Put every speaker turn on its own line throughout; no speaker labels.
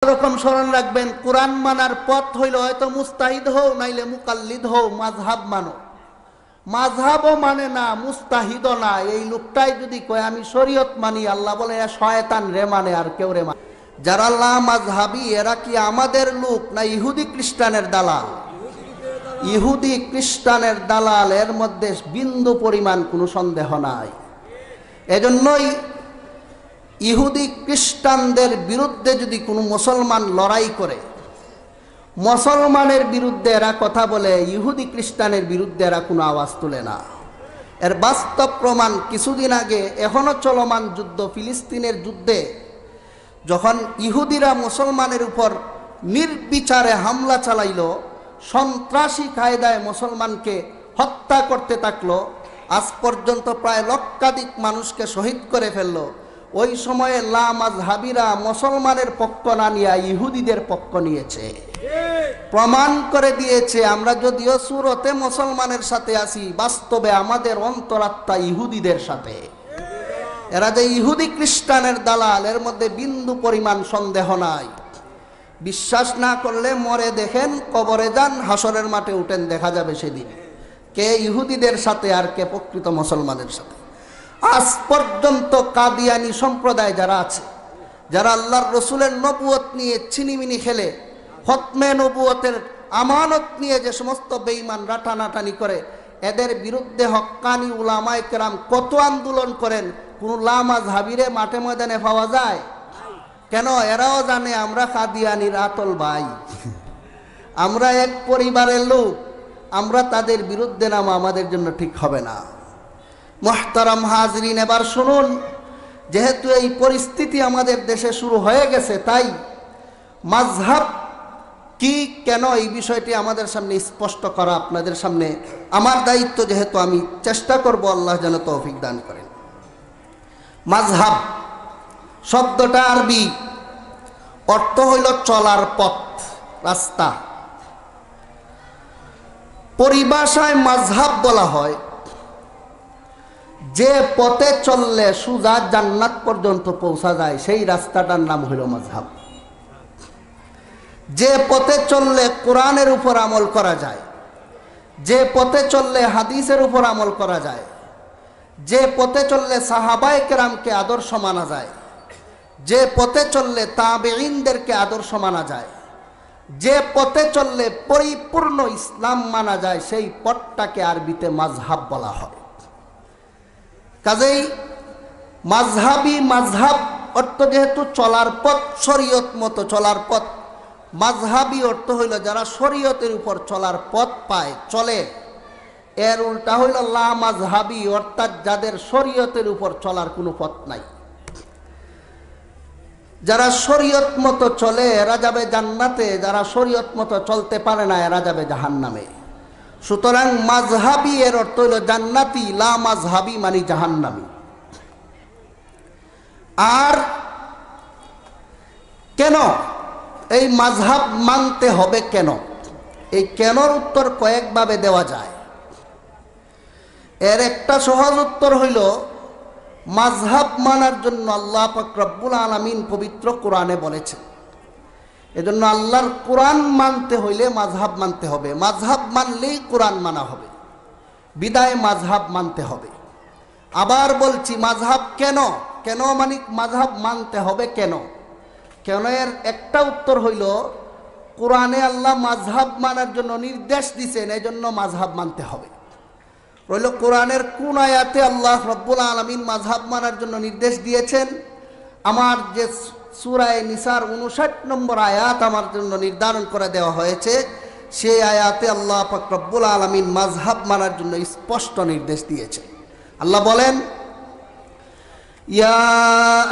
এরকম স্মরণ রাখবেন, কোরআন মানার পথ হইল হয়তো মুস্তাহিদ হও নাইলে মুকাল্লিদ হও, মাযহাব মানো। মাযহাবও মানে না, মুস্তাহিদও না। এই লোকটাই যদি কয় আমি শরীয়ত মানি, আল্লাহ বলে শয়তান রে মানে, আর কেউ রে মানে। যারা লা মাযহাবী এরা কি আমাদের লোক না ইহুদি খ্রিস্টানের দালাল? ইহুদি খ্রিস্টানের দালাল, এর মধ্যে বিন্দু পরিমাণ কোনো সন্দেহ নাই। এজন্যই ইহুদি খ্রিস্টানদের বিরুদ্ধে যদি কোনো মুসলমান লড়াই করে, মুসলমানের বিরুদ্ধে এরা কথা বলে, ইহুদি খ্রিস্টানের বিরুদ্ধে এরা কোনো আওয়াজ তোলে না। এর বাস্তব প্রমাণ কিছুদিন আগে এখনো চলমান যুদ্ধ, ফিলিস্তিনের যুদ্ধে যখন ইহুদিরা মুসলমানের উপর নির্বিচারে হামলা চালাইল, সন্ত্রাসী কায়দায় মুসলমানকে হত্যা করতে থাকলো, আজ পর্যন্ত প্রায় লক্ষাধিক মানুষকে শহীদ করে ফেলল। ওই সময়ে লা মাযহাবীরা মুসলমানের পক্ষ না নিয়ে ইহুদিদের পক্ষ নিয়েছে, প্রমাণ করে দিয়েছে আমরা যদিও সুরতে মুসলমানের সাথে আছি, বাস্তবে আমাদের অন্তরাত্মা ইহুদিদের সাথে। এরা যে ইহুদি খ্রিস্টানের দালাল, এর মধ্যে বিন্দু পরিমাণ সন্দেহ নাই। বিশ্বাস না করলে মরে দেখেন, কবরে যান, হাসরের মাঠে উঠেন, দেখা যাবে সেদিন কে ইহুদিদের সাথে আর কে প্রকৃত মুসলমানের সাথে। আজ পর্যন্ত কাদিয়ানি সম্প্রদায় যারা আছে, যারা আল্লাহর রসুলের নবুয়ত নিয়ে ছিনিমিনি খেলে, খতমে নবুয়তের আমানত নিয়ে যে সমস্ত বেঈমানরা টানাটানি করে, এদের বিরুদ্ধে হক্কানি উলামায়ে কেরাম কত আন্দোলন করেন, কোন লা মাযহাবীরে মাঠে ময়দানে পাওয়া যায়? কেন? এরাও জানে আমরা কাদিয়ানির আতল ভাই, আমরা এক পরিবারের লোক, আমরা তাদের বিরুদ্ধে নামা আমাদের জন্য ঠিক হবে না। মুহতারাম হাজরিন, এবার শুনুন, যেহেতু এই পরিস্থিতি আমাদের দেশে শুরু হয়ে গেছে, তাই মাযহাব কি, কেন, এই বিষয়টি আমাদের সামনে স্পষ্ট করা আপনাদের সামনে আমার দায়িত্ব, যেহেতু আমি চেষ্টা করব, আল্লাহ যেন তৌফিক দান করেন। মাযহাব শব্দটা আরবি, অর্থ হইল চলার পথ, রাস্তা। পরিভাষায় মাযহাব বলা হয় যে পথে চললে সোজা জান্নাত পর্যন্ত পৌঁছা যায়, সেই রাস্তাটার নাম হইল মাযহাব। যে পথে চললে কোরআনের উপর আমল করা যায়, যে পথে চললে হাদিসের উপর আমল করা যায়, যে পথে চললে সাহাবায়ে কেরামকে আদর্শ মানা যায়, যে পথে চললে তাবেঈনদেরকে আদর্শ মানা যায়, যে পথে চললে পরিপূর্ণ ইসলাম মানা যায়, সেই পথটাকে আরবিতে মাযহাব বলা হয়। কাজেই মাযহাবী, মাযহাব অর্থ যেহেতু চলার পথ, শরীয়ত মতো চলার পথ, মাযহাবী অর্থ হইল যারা শরীয়তের উপর চলার পথ পায়, চলে। এর উল্টা হইল লা মাযহাবী, অর্থাৎ যাদের শরীয়তের উপর চলার কোনো পথ নাই। যারা শরীয়ত মতো চলে এরা যাবে জান্নাতে, যারা শরীয়ত মতো চলতে পারে না এরা যাবে জাহান্নামে। সুতরাং মাযহাবী এর অর্থ হইল জান্নাতি, লা মাযহাবী মানে জাহান্নামী। আর কেন এই মাযহাব মানতে হবে, কেন? এই কেনর উত্তর কয়েকভাবে দেওয়া যায়। এর একটা সহজ উত্তর হইল, মাযহাব মানার জন্য আল্লাহ পাক রব্বুল আলামিন পবিত্র কোরআনে বলেছেন। এজন্য আল্লাহর কোরআন মানতে হইলে মাযহাব মানতে হবে, মাযহাব মানলেই কোরআন মানা হবে, বিদায় মাযহাব মানতে হবে। আবার বলছি, মাযহাব কেন, কেন মানে মাযহাব মানতে হবে কেন? কেন এর একটা উত্তর হইল, কোরআনে আল্লাহ মাযহাব মানার জন্য নির্দেশ দিয়েছেন, এই জন্য মাযহাব মানতে হবে। রইল কোরআনের কোন আয়াতে আল্লাহ রব্বুল আলামিন মাযহাব মানার জন্য নির্দেশ দিয়েছেন? আমার যে সূরা নিসার 59 নম্বর আয়াত আমার জন্য নির্ধারণ করে দেওয়া হয়েছে, সেই আয়াতে আল্লাহ পাক রব্বুল আলামিন মাযহাব মানার জন্য স্পষ্ট নির্দেশ দিয়েছে। আল্লাহ বলেন, ইয়া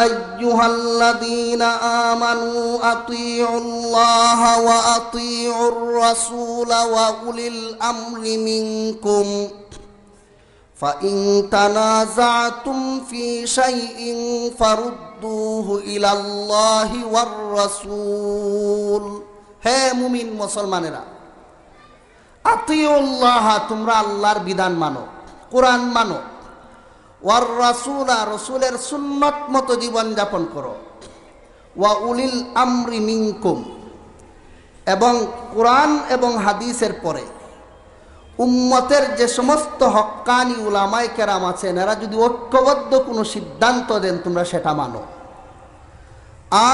আইয়ুহাল্লাযীনা আমানু আতিউল্লাহ ওয়া আতিউর রাসূল ওয়া উলিল আমরি মিনকুম فإن تنازعتم في شيء فردوه إلى الله والرسول। হে মুমিন মুসলমানেরা, আতিউল্লাহ, তোমরা আল্লাহর বিধান মানো, কোরআন মানো, ওয়ার রাসূলা, রাসূলের সুন্নাত মতো জীবন যাপন করো, ওয়া উলিল আমরি মিনকুম, এবং কোরআন এবং হাদিসের পরে উম্মতের যে সমস্ত হক্কানি উলামায়ে কেরাম আছেন, এরা যদি ঐক্যবদ্ধ কোনো সিদ্ধান্ত দেন তোমরা সেটা মানো।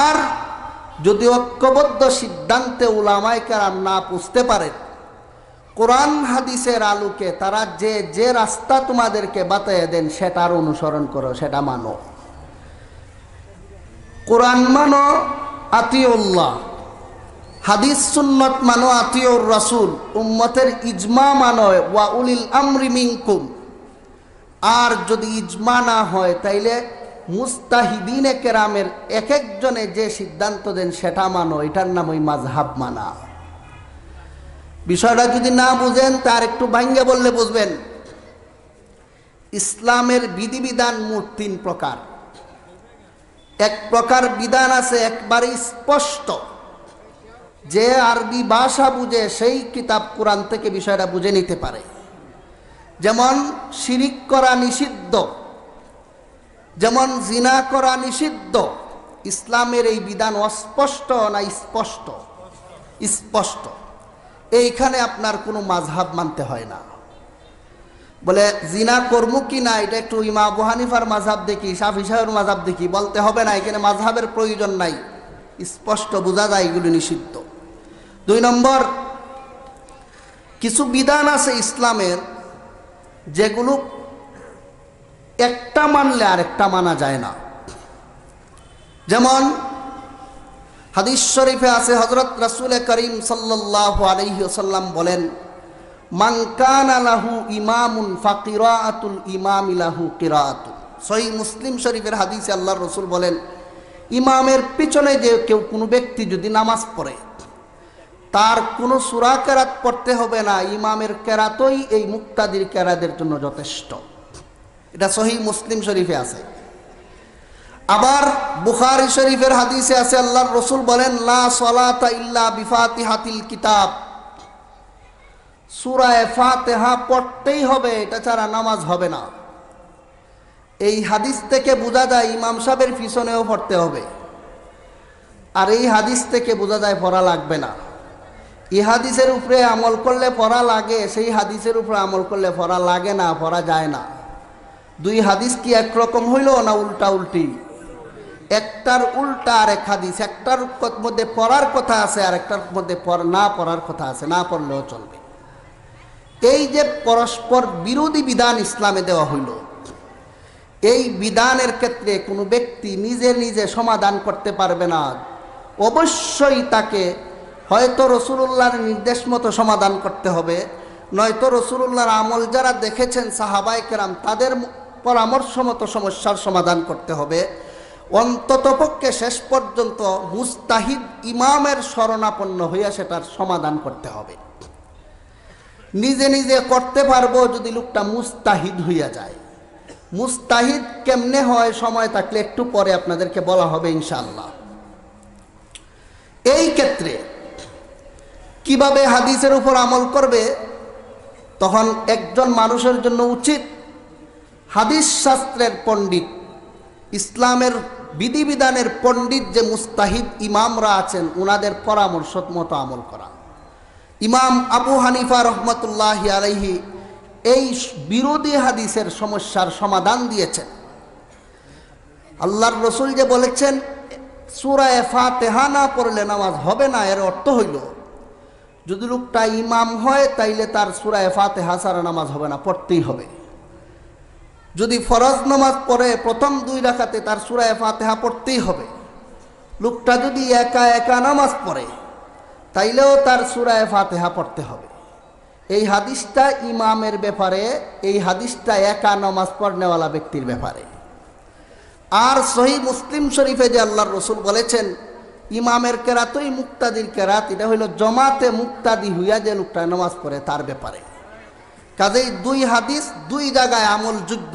আর যদি ঐক্যবদ্ধ সিদ্ধান্তে উলামায়ে কেরাম না বুঝতে পারেন, কোরআন হাদিসের আলোকে তারা যে যে রাস্তা তোমাদেরকে বাতায় দেন সেটার অনুসরণ করো, সেটা মানো। কোরআন মানো আতিউল্লাহ, হাদিস সুন্নত মানো আতিউর রাসূল, উম্মতের ইজমা মানো ওয়া উলিল আমরি মিনকুম। আর যদি ইজমা না হয় তাইলে মুস্তাহিদিনে কেরামের এক একজনে যে সিদ্ধান্ত দেন সেটা মানো, এটার নাম ওই মাযহাব মানা। বিষয়টা যদি না বুঝেন তার একটু ভাঙ্গে বললে বুঝবেন। ইসলামের বিধিবিধান মোট 3 প্রকার। এক প্রকার বিধান আছে একবারে স্পষ্ট, যে আরবি ভাষা বুঝে সেই কিতাব কোরআন থেকে বিষয়টা বুঝে নিতে পারে। যেমন শিরিক করা নিষিদ্ধ, যেমন জিনা করা নিষিদ্ধ। ইসলামের এই বিধান অস্পষ্ট না স্পষ্ট? স্পষ্ট। এইখানে আপনার কোনো মাযহাব মানতে হয় না। বলে জিনা করবো কি না এটা একটু ইমাম আবু হানিফার মাযহাব দেখি, শাফি সাহেবের মাযহাব দেখি, বলতে হবে না। এখানে মাযহাবের প্রয়োজন নাই, স্পষ্ট বোঝা যায় এগুলো নিষিদ্ধ। 2 নম্বর, কিছু বিধান আছে ইসলামের যেগুলো একটা মানলে আরেকটা মানা যায় না। যেমন হাদিস শরীফে আছে, হযরত রাসূল করিম সাল্লাল্লাহু আলাইহি ওয়াসাল্লাম বলেন, মান কানা লাহু ইমামুন ফাকিরাতুল ইমামি লাহু কিরাআতু। সহিহ মুসলিম শরীফের হাদিসে আল্লাহর রাসূল বলেন, ইমামের পিছনে যে কেউ কোনো ব্যক্তি যদি নামাজ পড়ে তার কোনো সূরা কেরাত পড়তে হবে না, ইমামের কেরাতই এই মুক্তাদির কেরাতের জন্য যথেষ্ট। এটা সহিহ মুসলিম শরীফে আছে। আবার বুখারী শরীফের হাদিসে আছে, আল্লাহর রাসূল বলেন, লা সালাতা ইল্লা বিফাতিহাতিল কিতাব। সূরা ফাতিহা পড়তেই হবে, এটা ছাড়া নামাজ হবে না। এই হাদিস থেকে বোঝা যায় ইমাম সাহেবের পিছনেও পড়তে হবে। আর এই হাদিস থেকে বোঝা যায় পড়া লাগবে না। এই হাদিসের উপরে আমল করলে পড়া লাগে, সেই হাদিসের উপরে আমল করলে পড়া লাগে না, পড়া যায় না। 2 হাদিস কি একরকম হইল না উল্টা উল্টি? একটার উল্টা আর এক হাদিস। একটার মধ্যে পড়ার কথা আছে আর একটার মধ্যে না পড়ার কথা আছে, না পড়লেও চলবে। এই যে পরস্পর বিরোধী বিধান ইসলামে দেওয়া হইল, এই বিধানের ক্ষেত্রে কোনো ব্যক্তি নিজে নিজে সমাধান করতে পারবে না। অবশ্যই তাকে হয়তো রাসূলুল্লাহর নির্দেশ মতো সমাধান করতে হবে, নয়তো রাসূলুল্লাহর আমল যারা দেখেছেন সাহাবায়ে কেরাম তাদের পরামর্শ মতো সমস্যার সমাধান করতে হবে। অন্ততপক্ষে শেষ পর্যন্ত মুস্তাহিদ ইমামের শরণাপন্ন হইয়া সেটার সমাধান করতে হবে। নিজে নিজে করতে পারবো যদি লোকটা মুস্তাহিদ হইয়া যায়। মুস্তাহিদ কেমনে হয়, সময় থাকলে একটু পরে আপনাদেরকে বলা হবে ইনশাআল্লাহ। এই ক্ষেত্রে কিভাবে হাদিসের উপর আমল করবে, তখন একজন মানুষের জন্য উচিত হাদিস শাস্ত্রের পণ্ডিত, ইসলামের বিধিবিধানের পণ্ডিত যে মুস্তাহিদ ইমামরা আছেন ওনাদের পরামর্শ মতো আমল করা। ইমাম আবু হানিফা রহমতুল্লাহি আলাইহি এই বিরোধী হাদিসের সমস্যার সমাধান দিয়েছেন। আল্লাহর রাসূল যে বলেছেন সূরা ফাতিহা না পড়লে নামাজ হবে না, এর অর্থ হইল যদি লোকটা ইমাম হয় তাইলে তার সূরা ফাতিহা ছাড়া নামাজ হবে না, পড়তেই হবে। যদি ফরজ নামাজ পড়ে প্রথম 2 রাকাতে তার সূরা ফাতিহা পড়তেই হবে। লোকটা যদি একা একা নামাজ পড়ে তাইলেও তার সূরা ফাতিহা পড়তে হবে। এই হাদিসটা ইমামের ব্যাপারে, এই হাদিসটা একা নামাজ পড়নেওয়ালা ব্যক্তির ব্যাপারে। আর সহিহ মুসলিম শরীফে যে আল্লাহর রাসূল বলেছেন ইমামের কেরাতই মুক্তাদির কেরাত, এটা হইল জমাতে মুক্তাদি হইয়া যে লোকটা নামাজ পড়ে তার ব্যাপারে। কাজেই 2 হাদিস 2 জায়গায় আমলযোগ্য।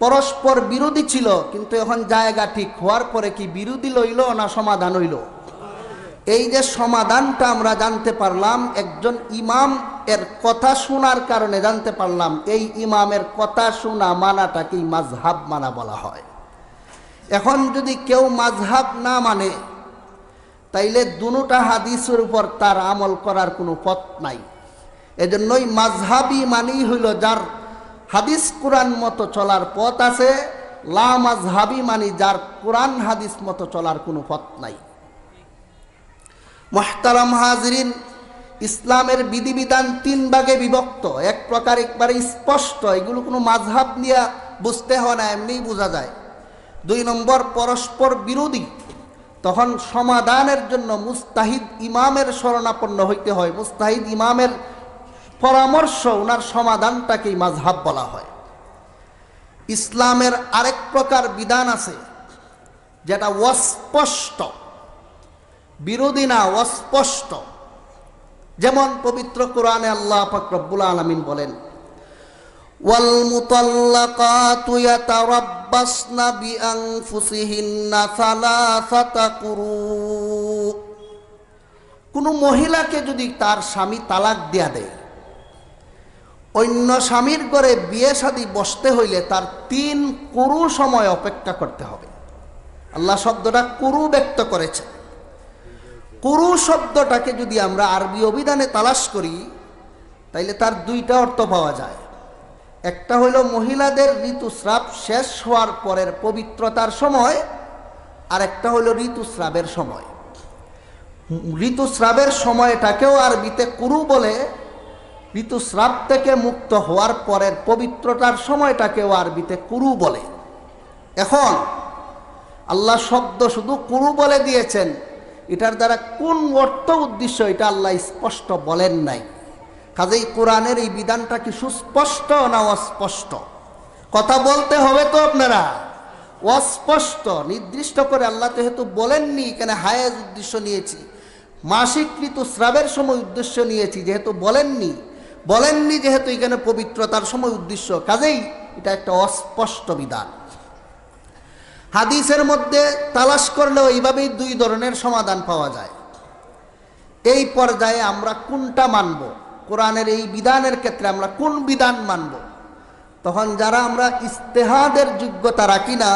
পরস্পর বিরোধী ছিল, কিন্তু এখন জায়গা ঠিক হওয়ার পরে কি বিরোধী লইল না সমাধান হইল? এই যে সমাধানটা আমরা জানতে পারলাম, একজন ইমাম এর কথা শোনার কারণে জানতে পারলাম। এই ইমামের কথা শোনা মানাটাকেই মাযহাব মানা বলা হয়। এখন যদি কেউ মাযহাব না মানে, তাইলে দুটা হাদিসের উপর তার আমল করার কোনো পথ নাই। এজন্যই মাযহাবী মানেই হইল যার হাদিস কোরআন মতো চলার পথ আছে, লা মাযহাবী মানি যার কোরআন হাদিস মতো চলার কোনো পথ নাই। মুহতারাম হাজিরিন, ইসলামের বিধিবিধান 3 ভাগে বিভক্ত। এক প্রকার একবারে স্পষ্ট, এগুলো কোনো মাযহাব নিয়ে বুঝতে হয় না, এমনিই বোঝা যায়। 2 নম্বর পরস্পর বিরোধী, তখন সমাধানের জন্য মুস্তাহিদ ইমামের শরণাপন্ন হইতে হয়। মুস্তাহিদ ইমামের পরামর্শ, ওনার সমাধানটাকেই মাযহাব বলা হয়। ইসলামের আরেক প্রকার বিধান আছে যেটা অস্পষ্ট, বিরোধী না, অস্পষ্ট। যেমন পবিত্র কোরআনে আল্লাহ পাক রব্বুল আলামিন বলেন, ওয়াল মুতাল্লাকাতু ইয়াতারাব্বাসনা বিআনফুসিহিন্না সালাসাতা কুরু। কোন মহিলাকে যদি তার স্বামী তালাক দেয়া দেয়, অন্য স্বামীর ঘরে বিয়ে শাদী বসতে হইলে তার 3 কুরু সময় অপেক্ষা করতে হবে। আল্লাহ শব্দটা কুরু ব্যক্ত করেছে। কুরু শব্দটাকে যদি আমরা আরবি অভিধানে তালাশ করি, তাইলে তার 2টা অর্থ পাওয়া যায়। একটা হইল মহিলাদের ঋতুস্রাব শেষ হওয়ার পরের পবিত্রতার সময়, আর একটা হইল ঋতুস্রাবের সময়। ঋতুস্রাবের সময়টাকেও আরবিতে কুরু বলে, ঋতুস্রাব থেকে মুক্ত হওয়ার পরের পবিত্রতার সময়টাকেও আরবিতে কুরু বলে। এখন আল্লাহ শব্দ শুধু কুরু বলে দিয়েছেন, এটার দ্বারা কোন অর্থ উদ্দেশ্য এটা আল্লাহ স্পষ্ট বলেন নাই। কাজেই কোরআনের এই বিধানটা কি সুস্পষ্ট না অস্পষ্ট? কথা বলতে হবে তো আপনারা। অস্পষ্ট, নির্দিষ্ট করে আল্লাহ যেহেতু বলেননি, এখানে হায়েজ উদ্দেশ্য নিয়েছি, মাসিক ঋতুস্রাবের সময় উদ্দেশ্য নিয়েছি, যেহেতু বলেননি যেহেতু এখানে পবিত্রতার সময় উদ্দেশ্য, কাজেই এটা একটা অস্পষ্ট বিধান। হাদিসের মধ্যে তালাশ করলেও এইভাবেই 2 ধরনের সমাধান পাওয়া যায়। এই পর্যায়ে আমরা কোনটা মানব, কোরআনের এই বিধানের ক্ষেত্রে আমরা কোন বিধান মানব? তখন যারা আমরা ইজতিহাদের যোগ্যতা রাখি না,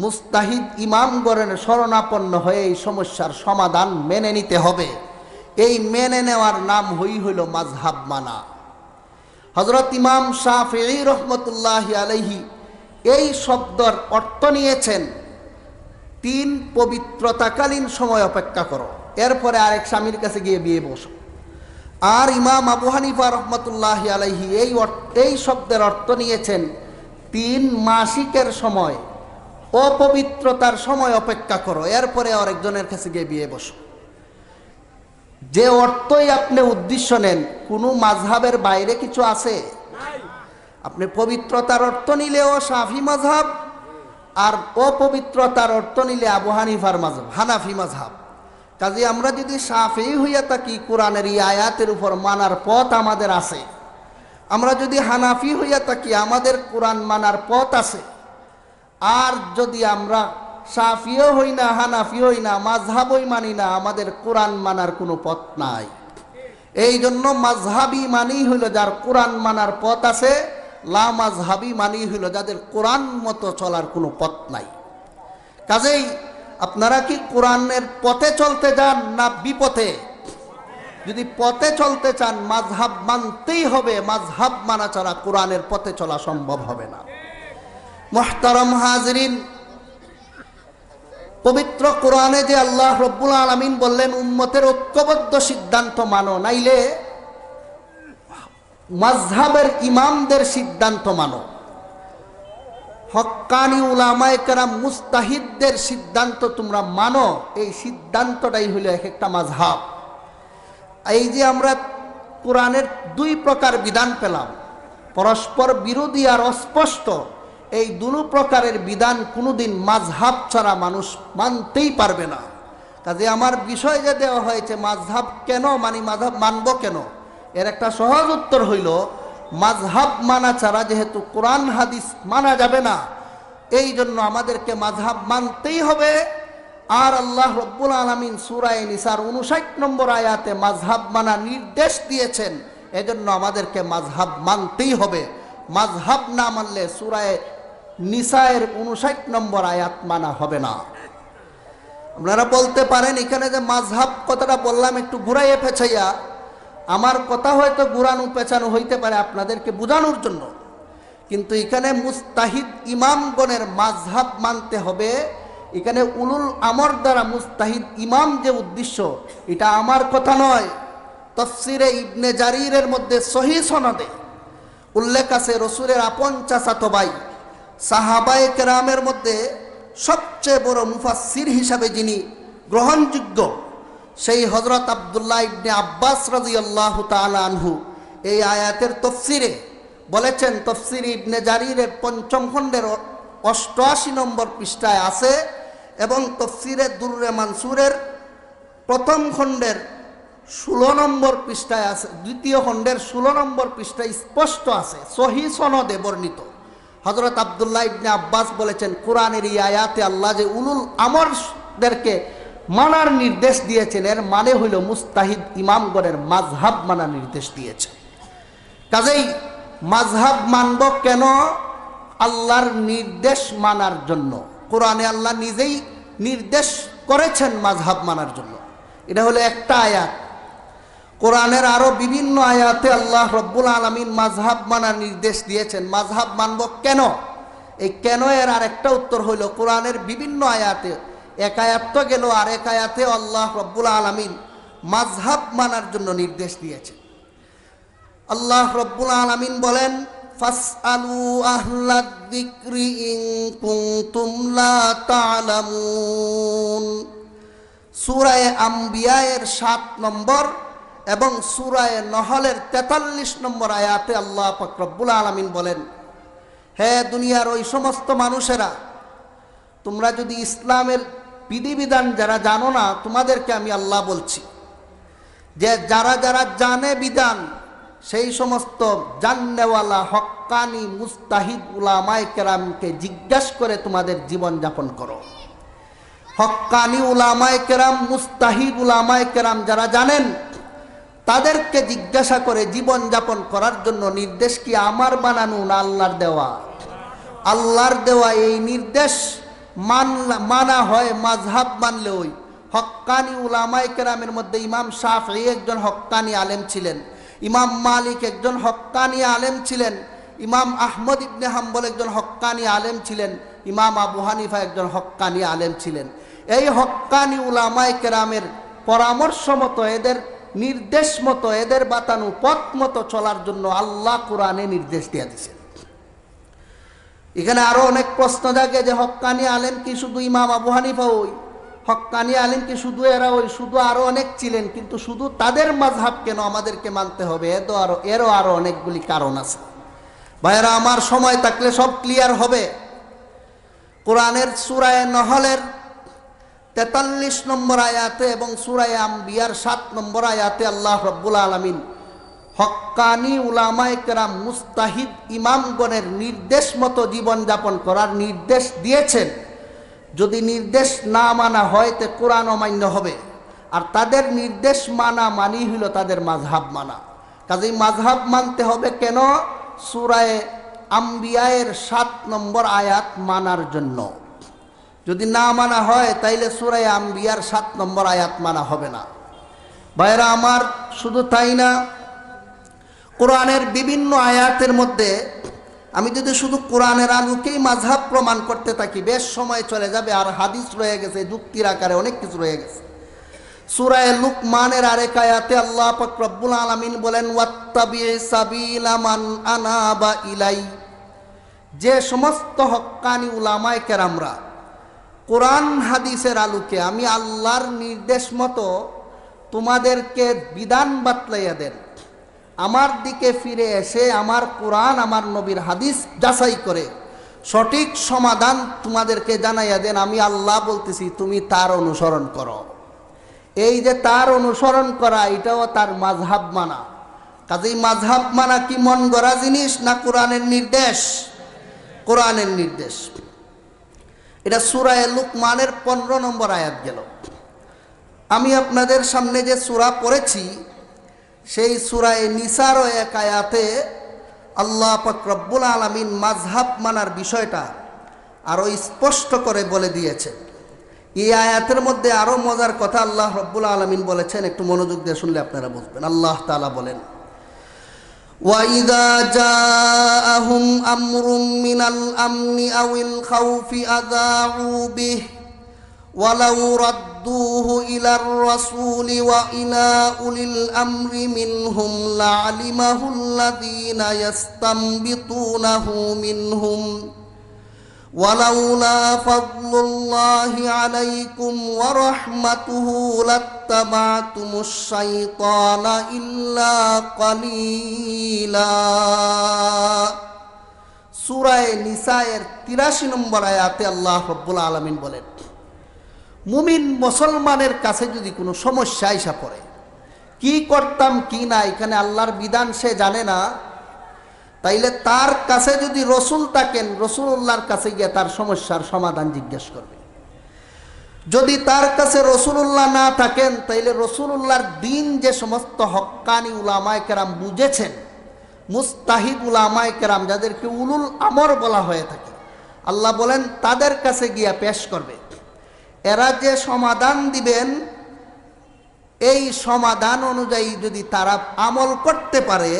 মুস্তাহিদ ইমামগণের শরণাপন্ন হয়ে এই সমস্যার সমাধান মেনে নিতে হবে। এই মেনে নেওয়ার নাম হইল মাযহাব মানা। হযরত ইমাম শাফিঈ রহমতুল্লাহি আলাইহি এই শব্দের অর্থ নিয়েছেন 3 পবিত্রতাকালীন সময় অপেক্ষা করো, এরপরে আরেক স্বামীর কাছে গিয়ে বিয়ে বসো। আর ইমাম আবু হানিফা রহমতুল্লাহি আলাইহি এই শব্দের অর্থ নিয়েছেন 3 মাসিকের সময়, অপবিত্রতার সময় অপেক্ষা করো, এরপরে আরেকজনের কাছে গিয়ে বিয়ে বসো। যে অর্থই আপনি উদ্দেশ্য নেন, কোনো মাযহাবের বাইরে কিছু আছে? আপনি পবিত্রতার অর্থ নিলেও শাফি মাযহাব, আর অপবিত্রতার অর্থ নিলে আবু হানিফার মাযহাব, হানাফি মাযহাব। কাজে আমরা যদি শাফি হইয়া থাকি, কোরআনের এই আয়াতের উপর মানার পথ আমাদের আছে। আমরা যদি হানাফি হইয়া থাকি, আমাদের কোরআন মানার পথ আছে। আর যদি আমরা শাফিও হই না, হানাফি হই না, মাযহাবই মানি না, আমাদের কোরআন মানার কোনো পথ নাই। এই জন্য মাযহাবী মানেই হইল যার কোরআন মানার পথ আছে, লা মাযহাবী মানেই হইল যাদের কোরআন মতো চলার কোনো পথ নাই। কাজেই আপনারা কি কোরআনের পথে চলতে যান না বিপথে? যদি পথে চলতে চান, মাযহাব মানতেই হবে। মাযহাব মানা ছাড়া কোরআনের পথে চলা সম্ভব হবে না। মুহতারাম হাজিরিন, পবিত্র কোরআনে যে আল্লাহ রব্বুল আলামিন বললেন উম্মতের ঐক্যবদ্ধ সিদ্ধান্ত মানো, নাইলে মাযহাবের ইমামদের সিদ্ধান্ত মানো। হক্কানি উলামায়ে কেরাম মুস্তাহিদদের সিদ্ধান্ত তোমরা মানো। এই সিদ্ধান্তটাই হলো এক একটা মাযহাব। এই যে আমরা কোরআনের 2 প্রকার বিধান পেলাম, পরস্পর বিরোধী আর অস্পষ্ট, এই 2 প্রকারের বিধান কোনোদিন মাযহাব ছাড়া মানুষ মানতেই পারবে না। কাজে আমার বিষয় যে দেওয়া হয়েছে মাযহাব কেন মানি, মাযহাব মানব কেন, এর একটা সহজ উত্তর হইল মাযহাব মানা ছাড়া যেহেতু কোরআন হাদিস মানা যাবে না, এই জন্য আমাদেরকে মাযহাব মানতেই হবে। আর আল্লাহ রব্বুল আলামিন সূরা নিসার 59 নম্বর আয়াতে মাযহাব মানা নির্দেশ দিয়েছেন, এজন্য আমাদেরকে মাযহাব মানতেই হবে। মাযহাব না মানলে সূরা নিসায়ের 59 নম্বর আয়াত মানা হবে না। আপনারা বলতে পারেন এখানে যে মাযহাব কথাটা বললাম একটু ঘুরাইয়ে পেছাইয়া, আমার কথা হয়তো ঘুরানো পেছানো হইতে পারে আপনাদেরকে বোঝানোর জন্য, কিন্তু এখানে মুস্তাহিদ ইমামগণের মাযহাব মানতে হবে। এখানে উলুল আমর দ্বারা মুস্তাহিদ ইমাম যে উদ্দেশ্য, এটা আমার কথা নয়। তাফসিরে ইবনে জারিরের মধ্যে সহিহ সনদে উল্লেখ আছে, রসুলের আপন চাচাতো ভাই সাহাবায়ে কেরামের মধ্যে সবচেয়ে বড় মুফাসসির হিসাবে যিনি গ্রহণযোগ্য, সেই হযরত আব্দুল্লাহ ইবনে আব্বাস রাদিয়াল্লাহু তাআলা আনহু এই আয়াতের তফসিরে বলেছেন, তফসির ইবনে জারিরের 5ম খণ্ডের 88 নম্বর পৃষ্ঠায় আছে, এবং তফসিরে দুররে মানসুরের 1ম খণ্ডের 16 নম্বর পৃষ্ঠায় আছে, 2য় খণ্ডের 16 নম্বর পৃষ্ঠায় স্পষ্ট আছে, সহিহ সনদে বর্ণিত। হযরত আব্দুল্লাহ ইবনে আব্বাস বলেছেন, কোরআনের এই আয়াতে আল্লাহ যে উলুল আমরদেরকে মানার নির্দেশ দিয়েছেন, এর মানে হইল মুস্তাহিদ ইমামগণের মাযহাব মানার নির্দেশ দিয়েছে। কাজেই মাযহাব মানব কেন? আল্লাহর নির্দেশ মানার জন্য। কোরআনে আল্লাহ নিজেই নির্দেশ করেছেন মাযহাব মানার জন্য। এটা হলো একটা আয়াত। কোরআনের আরো বিভিন্ন আয়াতে আল্লাহ রব্বুল আলামিন মাযহাব মানার নির্দেশ দিয়েছেন। মাযহাব মানব কেন? এই কেন এর আরেকটা উত্তর হইল, কোরআনের বিভিন্ন আয়াতে, এক আয়াত তো গেল, আর এক আয়াতে আল্লাহ রব্বুল আলামিন মাযহাব মানার জন্য নির্দেশ দিয়েছেন। আল্লাহ রব্বুল আলামিন বলেন, ফাসআলু আহলাদ যিকরি ইন কুনতুম লা তা'লামুন। সূরা আম্বিয়া এর 7 নম্বর এবং সূরা নহলের 43 নম্বর আয়াতে আল্লাহ পাক রব্বুল আলামিন বলেন, হে দুনিয়ার ওই সমস্ত মানুষেরা, তোমরা যদি ইসলামের বিধিবিধান যারা জানো না, তোমাদেরকে আমি আল্লাহ বলছি যে যারা যারা জানে বিধান, সেই সমস্ত জাননেওয়ালা হক্কানি মুস্তাহিদ উলামায়ে কেরামকে জিজ্ঞাসা করে তোমাদের জীবন যাপন করো। হক্কানি উলামায়ে কেরাম, মুস্তাহিদ উলামায়ে কেরাম যারা জানেন, তাদেরকে জিজ্ঞাসা করে জীবন যাপন করার জন্য নির্দেশ কি আমার বানানো না আল্লাহর দেওয়া? আল্লাহর দেওয়া। এই নির্দেশ মানা হয় মাযহাব মানলে। ওই হক্কানি উলামায়ে কেরামের মধ্যে ইমাম শাফিঈ একজন হক্কানি আলেম ছিলেন, ইমাম মালিক একজন হক্কানি আলেম ছিলেন, ইমাম আহমদ ইবনে হাম্বল একজন হক্কানি আলেম ছিলেন, ইমাম আবু হানিফা একজন হক্কানি আলেম ছিলেন। এই হক্কানি উলামায়ে কেরামের পরামর্শ মতো, এদের নির্দেশ মতো, এদের বাতানো পথ মতো চলার জন্য আল্লাহ কোরআনে নির্দেশ দিয়ে দিয়েছেন। এখানে আরো অনেক প্রশ্ন জাগে যে হক্কানি আলেম কি শুধু ইমাম আবু হানিফা? ওই হক্কানি আলেম কি শুধু এরা? ওই শুধু আরো অনেক ছিলেন, কিন্তু শুধু তাদের মাযহাব কেন আমাদেরকে মানতে হবে? এরও আরো অনেকগুলি কারণ আছে। ভাইয়েরা আমার, সময় থাকলে সব ক্লিয়ার হবে। কোরআনের সূরা নহলের 43 নম্বর আয়াতে এবং সূরা আম্বিয়ার 7 নম্বর আয়াতে আল্লাহ রব্বুল আলামিন হক্কানি উলামায়ে কেরাম মুস্তাহিদ ইমামগণের নির্দেশ মতো জীবন যাপন করার নির্দেশ দিয়েছেন। যদি নির্দেশ না মানা হয় তে কোরআন অমান্য হবে, আর তাদের নির্দেশ মানা মানি হইল তাদের মাযহাব মানা। কাজেই মাযহাব মানতে হবে কেন? সূরা আম্বিয়ার 7 নম্বর আয়াত মানার জন্য। যদি না মানা হয় তাইলে সূরা আম্বিয়ার 7 নম্বর আয়াত মানা হবে না। ভাইরা আমার, শুধু তাই না, কোরআনের বিভিন্ন আয়াতের মধ্যে আমি যদি শুধু কোরআনের আলোকেই মাযহাব প্রমাণ করতে থাকি, বেশ সময় চলে যাবে, আর হাদিস রয়ে গেছে, যুক্তির আকারে অনেক কিছু রয়ে গেছে। সূরা লুকমানের আরেক আয়াতে আল্লাহ পাক রব্বুল আলামিন বলেন, ওয়াত্তাবি সাবিলা মান আনাবা ইলাই। যে সমস্ত হক্কানি উলামায়ে কেরামরা কোরআন হাদিসের আলোকে আমি আল্লাহর নির্দেশ মতো তোমাদেরকে বিধান বাতলাইয়া দেন, আমার দিকে ফিরে এসে আমার কোরআন, আমার নবীর হাদিস যাচাই করে সঠিক সমাধান তোমাদেরকে জানাইয়া দেন, আমি আল্লাহ বলতেছি তুমি তার অনুসরণ করো। এই যে তার অনুসরণ করা, এটাও তার মাযহাব মানা। কাজেই মাযহাব মানা কি মন গড়া জিনিস না কোরআনের নির্দেশ? কোরআনের নির্দেশ। এটা সূরা লুকমানের 15 নম্বর আয়াত গেল। আমি আপনাদের সামনে যে সূরা পড়েছি, সেই সূরা নিসার এক আয়াতে আল্লাহ পাক রব্বুল আলামিন মাযহাব মানার বিষয়টা আরো স্পষ্ট করে বলে দিয়েছেন। এই আয়াতের মধ্যে আরো মজার কথা আল্লাহ রব্বুল আলামিন বলেছেন, একটু মনোযোগ দিয়ে শুনলে আপনারা বুঝবেন। আল্লাহ তাআলা বলেন, وَإِذَا جَاءَهُمْ أَمْرٌ مِّنَ الْأَمْنِ أَوِ الْخَوْفِ أَذَاعُوا بِهِ وَلَوْ رَدُّوهُ إِلَى الرَّسُولِ وَإِلَى أُولِي الْأَمْرِ مِنْهُمْ لَعَلِمَهُ الَّذِينَ يَسْتَنبِطُونَهُ مِنْهُمْ وَلَوْلَا فَضْلُ اللَّهِ عَلَيْكُمْ وَرَحْمَتُهُ لَاتَّبَعْتُمُ الشَّيْطَانَ إِلَّا قَلِيلًا। সূরা নিসায়ের ৮৩ নম্বর আয়াতে আল্লাহ রাব্বুল আলামিন বলেন, মুমিন মুসলমানের কাছে যদি কোনো সমস্যা আইসা পড়ে, কি করতাম কি না এখানে আল্লাহর বিধান সে জানে না, তাইলে তার কাছে যদি রসুল থাকেন, রসুলুল্লাহর কাছে গিয়ে তার সমস্যার সমাধান জিজ্ঞেস করবে। যদি তার কাছে রসুলুল্লাহ না থাকেন, তাইলে রসুলুল্লাহর দিন যে সমস্ত হক্কানি উলামায়ে কেরাম বুঝেছেন, মুস্তাহিদ উলামায়ে কেরাম যাদেরকে উলুল আমর বলা হয়ে থাকে, আল্লাহ বলেন তাদের কাছে গিয়া পেশ করবে। এরা যে সমাধান দিবেন, এই সমাধান অনুযায়ী যদি তারা আমল করতে পারে,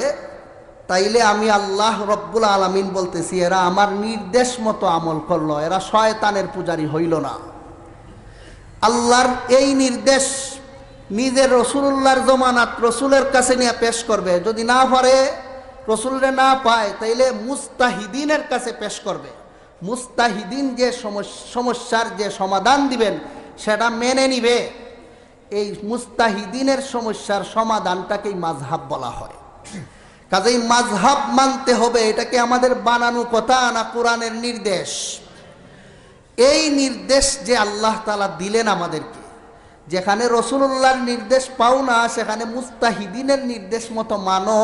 তাইলে আমি আল্লাহ রব্বুল আলামিন বলতেছি এরা আমার নির্দেশ মতো আমল করলো, এরা শয়তানের পূজারী হইল না। আল্লাহর এই নির্দেশ নিজের রসুলুল্লাহর জমানাত রসুলের কাছে নিয়ে পেশ করবে। যদি না পারে, রসুলরে না পায়, তাইলে মুস্তাহিদিনের কাছে পেশ করবে। মুস্তাহিদিন যে সমস্যার যে সমাধান দিবেন সেটা মেনে নিবে। এই মুস্তাহিদিনের সমস্যার সমাধানটাকেই মাযহাব বলা হয়। কাজেই মাযহাব মানতে হবে। এটাকে আমাদের বানানো কথা না, কোরআনের নির্দেশ। এই নির্দেশ যে আল্লাহ তাআলা দিলেন আমাদেরকে, যেখানে রসুলুল্লাহর নির্দেশ পাও না সেখানে মুস্তাহিদিনের নির্দেশ মতো মানো,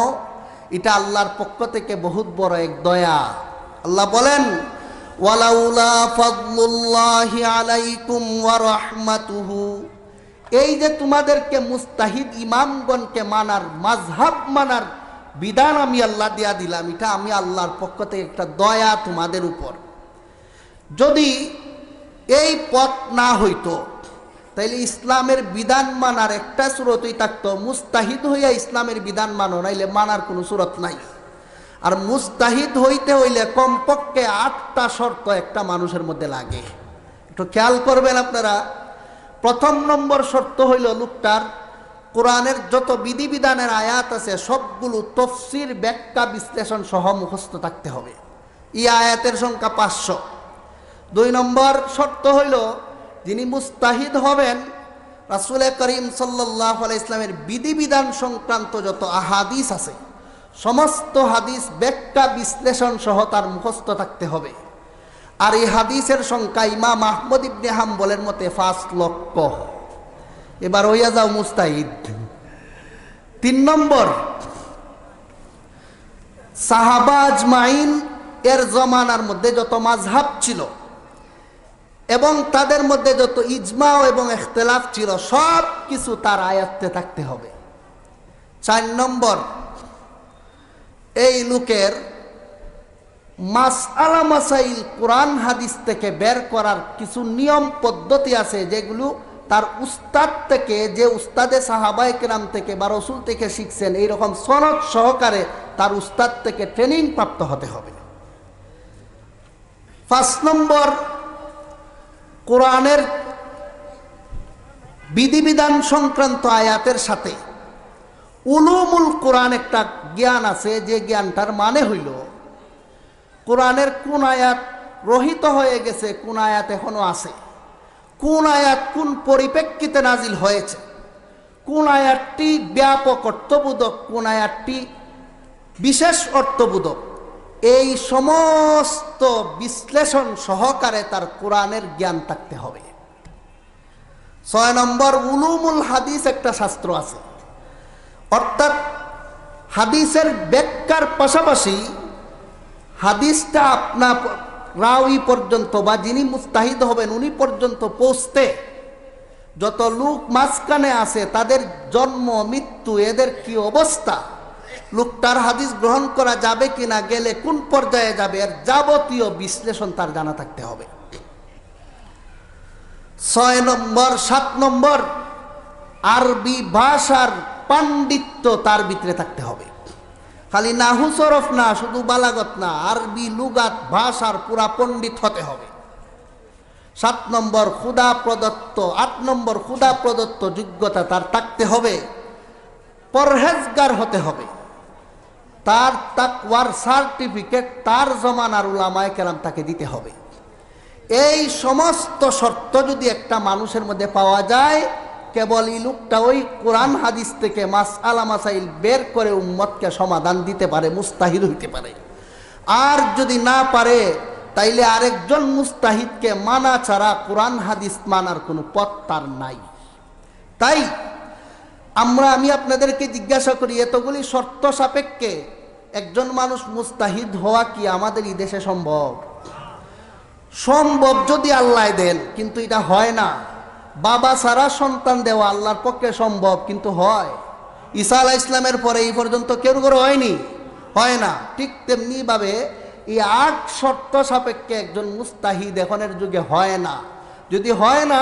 এটা আল্লাহর পক্ষ থেকে বহুত বড় এক দয়া। আল্লাহ বলেন, ওয়ালাউলা ফাদলুল্লাহি আলাইকুম ওয়া রাহমাতুহু, এই যে তোমাদেরকে মুস্তাহিদ ইমামগণকে মানার, মাযহাব মানার বিধান আমি আল্লাহ দিয়া দিলাম, এটা আমি আল্লাহর পক্ষ থেকে একটা দয়া তোমাদের উপর। যদি এই পথ না হইতো, তাইলে ইসলামের বিধান মানার একটা সুরতই থাকতো, মুস্তাহিদ হইয়া ইসলামের বিধান মানো, নাইলে মানার কোনো সুরত নাই। আর মুস্তাহিদ হইতে হইলে কমপক্ষে ৮টা শর্ত একটা মানুষের মধ্যে লাগে। একটু খেয়াল করবেন আপনারা। প্রথম নম্বর শর্ত হইল লোকটার কোরআনের যত বিধিবিধানের আয়াত আছে সবগুলো তফসির, ব্যাখ্যা, বিশ্লেষণ সহ মুখস্থ থাকতে হবে। এই আয়াতের সংখ্যা ৫০০। ২ নম্বর শর্ত হইল যিনি মুস্তাহিদ হবেন, রাসূল করিম সাল্লাল্লাহু আলাইহি ইসলামের বিধিবিধান সংক্রান্ত যত আহাদিস আছে সমস্ত হাদিস ব্যাখ্যা বিশ্লেষণ সহ তার মুখস্থ থাকতে হবে। আর এই হাদিসের সংখ্যা ইমাম আহমদ ইবনে হাম্বলের মতে ৫ লক্ষ। এবার হইয়া যাও মুস্তাহিদ। ৩ নম্বর, সাহাবা আজমাইন এর জমানার মধ্যে যত মাযহাব ছিল এবং তাদের মধ্যে যত ইজমা এবং ইখতিলাফ ছিল সব কিছু তার আয়ত্তে থাকতে হবে। ৪ নম্বর, এই লোকের মাসআলা মাসাইল কোরআন হাদিস থেকে বের করার কিছু নিয়ম পদ্ধতি আছে, যেগুলো তার উস্তাদ থেকে, যে উস্তাদে সাহাবায়ে কেরাম থেকে বা রসুল থেকে শিখছেন, এইরকম সনদ সহকারে তার উস্তাদ থেকে ট্রেনিং প্রাপ্ত হতে হবে। ৫ নম্বর, কোরআনের বিধিবিধান সংক্রান্ত আয়াতের সাথে উলুমুল কোরআন একটা জ্ঞান আছে, যে জ্ঞানটার মানে হইল কোরআনের কোন আয়াত রহিত হয়ে গেছে, কোন আয়াত এখনো আছে, কোন আয়াত কোন পরিপ্রেক্ষিতে নাজিল হয়েছে, কোন আয়াতটি ব্যাপক অর্থবোধক, কোন আয়াতটি বিশেষ অর্থবোধক, এই সমস্ত বিশ্লেষণ সহকারে তার কোরআনের জ্ঞান থাকতে হবে। ৬ নম্বর, উলুমুল হাদিস একটা শাস্ত্র আছে, অর্থাৎ হাদিসের ব্যাখ্যার পাশাপাশি হাদিসটা আপনার রাউই পর্যন্ত বা যিনি মুস্তাহিদ হবেন উনি পর্যন্ত পৌঁছতে যত লোক মাঝখানে আছে তাদের জন্ম, মৃত্যু, এদের কি অবস্থা, লোকটার হাদিস গ্রহণ করা যাবে কিনা, গেলে কোন পর্যায়ে যাবে, এর যাবতীয় বিশ্লেষণ তার জানা থাকতে হবে। 6 নম্বর 7 নম্বর আরবি ভাষার পাণ্ডিত্য তার ভিতরে থাকতে হবে। খালি নাহু সরফ না, শুধু বালাগত না, আরবি লুগাত ভাষার পুরা পণ্ডিত হতে হবে। 7 নম্বর খুদা প্রদত্ত, 8 নম্বর খুদা প্রদত্ত যোগ্যতা তার থাকতে হবে। পরহেজগার হতে হবে। তার তাকওয়ার সার্টিফিকেট তার জমানার উলামায়ে কেরাম তাকে দিতে হবে। এই সমস্ত শর্ত যদি একটা মানুষের মধ্যে পাওয়া যায়, কেবল এই লোকটা ওই কোরআন হাদিস থেকে মাসআলা মাসাইল বের করে উম্মতকে সমাধান দিতে পারে, মুস্তাহিদ হইতে পারে। আর যদি না পারে, তাইলে আরেকজন মুস্তাহিদকে মানা ছাড়া কোরআন হাদিস মানার কোনো পথ তার নাই। তাই আমি আপনাদেরকে জিজ্ঞাসা করি, এতগুলি শর্ত সাপেক্ষে একজন মানুষ মুস্তাহিদ হওয়া কি আমাদের এই দেশে সম্ভব? সম্ভব যদি আল্লাহ দেন, কিন্তু এটা হয় না। বাবা সারা সন্তান দেওয়া আল্লাহর পক্ষে সম্ভব, কিন্তু হয়? ঈসা আলাইহিস ইসলামের পরে এই পর্যন্ত কেউ করে হয়নি, হয় না। ঠিক তেমনি ভাবে এই 8 শর্ত সাপেক্ষে একজন মুস্তাহিদ এখনের যুগে হয় না। যদি হয় না,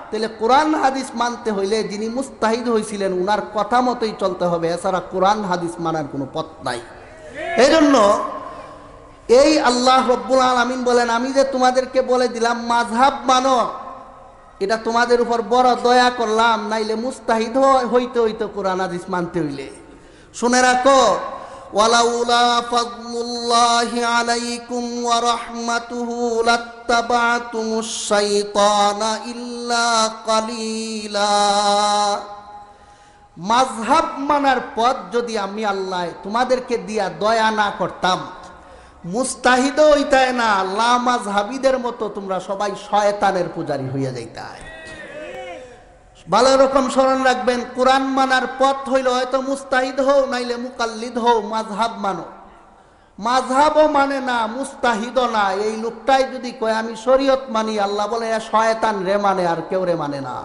তাহলে কোরআন হাদিস মানতে হইলে যিনি মুস্তাহিদ হয়েছিলেন উনার কথা মতোই চলতে হবে, এছাড়া কোরআন হাদিস মানার কোনো পথ নাই। এই জন্য এই আল্লাহ রব্বুল আলামিন বলেন, আমি যে তোমাদেরকে বলে দিলাম মাযহাব মানো, এটা তোমাদের উপর বড় দয়া করলাম, নাইলে মুস্তাহিদ হইতে হইতে কোরআন হাদিস মানতে হইলে। শুনে রাখো, ওয়ালাউলা ফাদলুল্লাহি আলাইকুম ওয়া রাহমাতুহু লাত্তাবাতুমুশ শাইতানা ইল্লা কালিলা। মাযহাব মানার পথ যদি আমি আল্লাহ তোমাদেরকে দিয়া দয়া না করতাম, মুস্তাহিদ হইতায় না, লা মাযহাবিদের মতো তোমরা সবাই শয়তানের পূজারী হইয়া যাইতায়। ভালো রকম স্মরণ রাখবেন, কোরআন মানার পথ হইল হয়তো মুস্তাহিদ হও, নাইলে মুকাল্লিদ হও, মাযহাব মানো। মাযহাবও মানে না, মুস্তাহিদও না। এই লোকটাই যদি কয় আমি শরীয়ত মানি, আল্লাহ বলে শয়তান রে মানে, আর কেউ রে মানে না।